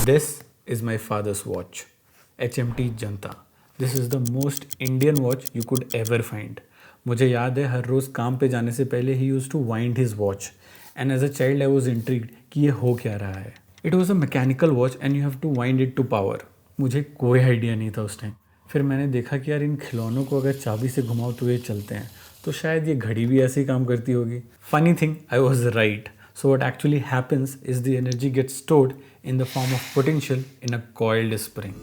This is my father's watch, HMT Janta. This is the most Indian watch you could ever find. मुझे याद है हर रोज़ काम पे जाने से पहले he used to wind his watch. And as a child I was intrigued कि ये हो क्या रहा है. It was a mechanical watch and you have to wind it to power. मुझे कोई आइडिया नहीं था उस टाइम. फिर मैंने देखा कि यार इन खिलौनों को अगर चाबी से घुमाओ तो ये चलते हैं. तो शायद ये घड़ी भी ऐसे ही काम करती होगी. Funny thing, I was right. So what actually happens is the energy gets stored in the form of potential in a coiled spring.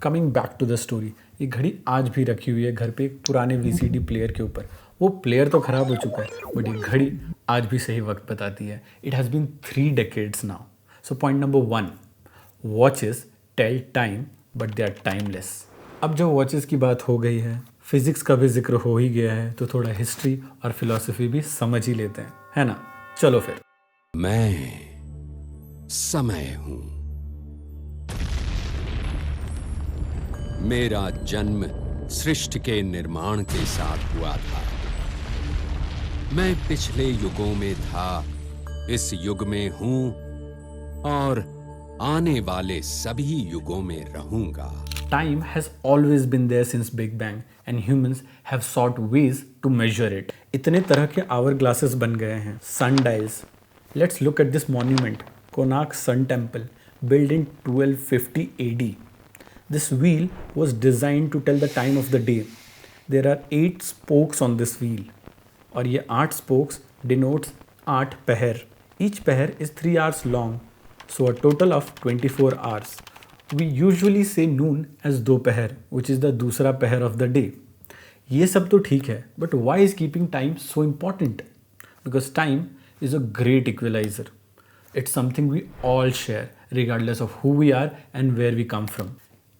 Coming back to the story, ये घड़ी आज भी रखी हुई है घर पे एक पुराने VCD प्लेयर के ऊपर. वो प्लेयर तो खराब हो चुका है बट ये घड़ी आज भी सही वक्त बताती है. It has been 3 decades now. So point number 1, watches tell time but they are timeless. अब जब वॉचेस की बात हो गई है, फिजिक्स का भी जिक्र हो ही गया है, तो थोड़ा हिस्ट्री और फिलॉसफी भी समझ ही लेते हैं, है ना? चलो फिर. मैं समय हूं. मेरा जन्म सृष्टि के निर्माण के साथ हुआ था. मैं पिछले युगों में था, इस युग में हूं और आने वाले सभी युगों में रहूंगा. Time has always been there since Big Bang and humans have sought ways to measure it. इतने तरह के आवर ग्लासेस बन गए हैं, sundials. Let's look at this monument, Konark Sun Temple, built in 1250 AD. This wheel was designed to tell the time of the day. There are 8 spokes on this wheel. और ये 8 spokes denotes 8 पहर. Each पहर is 3 hours long, so a total of 24 hours. We usually say noon as दोपहर, which is the दूसरा पहर of the day. ये सब तो ठीक है, but why is keeping time so important? Because time is a great equalizer. It's something we all share, regardless of who we are and where we come from.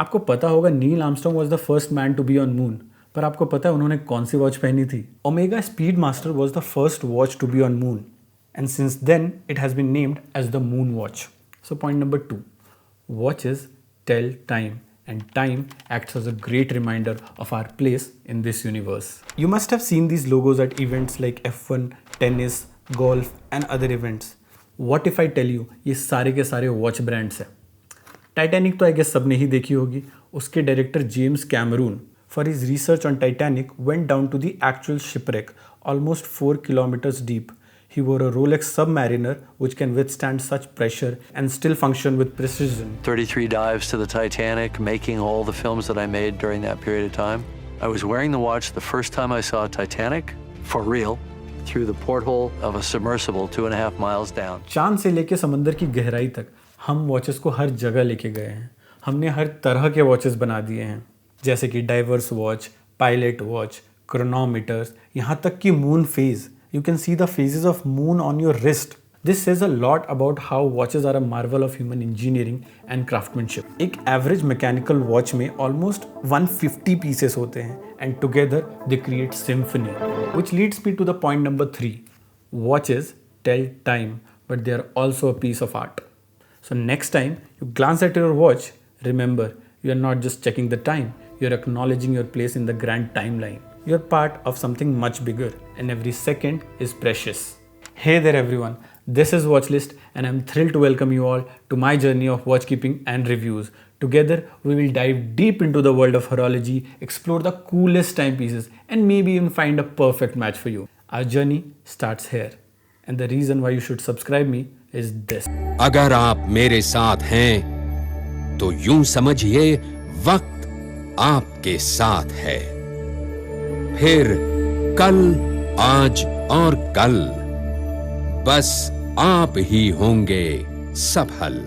आपको पता होगा Neil Armstrong was the first man to be on moon, पर आपको पता है उन्होंने कौन सी watch पहनी थी? Omega Speedmaster was the first watch to be on moon, and since then it has been named as the moon watch. So point number 2, watches tell time and time acts as a great reminder of our place in this universe. You must have seen these logos at events like F1, tennis, golf and other events. What if I tell you ये सारे के सारे watch brands हैं. Titanic तो I guess सबने ही देखी होगी. उसके director James Cameron for his research on Titanic went down to the actual shipwreck almost 4 kilometers deep. He wore a Rolex Submariner which can withstand such pressure and still function with precision. 33 dives to the Titanic, making all the films that I made during that period of time. I was wearing the watch the first time I saw Titanic, for real, through the porthole of a submersible 2.5 miles down. चांद से लेके समंदर की गहराई तक हम watches को हर जगह लेके गए हैं. हमने हर तरह के वॉचेस बना दिए हैं, जैसे कि डाइवर्स वॉच, पायलट वॉच, क्रोनोमीटर्स, यहाँ तक कि moon phase. You can see the phases of moon on your wrist. This says a lot about how watches are a marvel of human engineering and craftsmanship. एक average mechanical watch में almost 150 pieces होते हैं and together they create symphony. Which leads me to the point number 3. Watches tell time, but they are also a piece of art. So next time you glance at your watch, remember you are not just checking the time, you are acknowledging your place in the grand timeline. You're part of something much bigger and every second is precious. Hey there everyone, this is Watchlist and I'm thrilled to welcome you all to my journey of watchkeeping and reviews. Together we will dive deep into the world of horology, explore the coolest timepieces and maybe even find a perfect match for you. Our journey starts here and the reason why you should subscribe me is this. अगर आप मेरे साथ हैं तो यूं समझिए वक्त आपके साथ है. फिर कल, आज और कल बस आप ही होंगे सफल.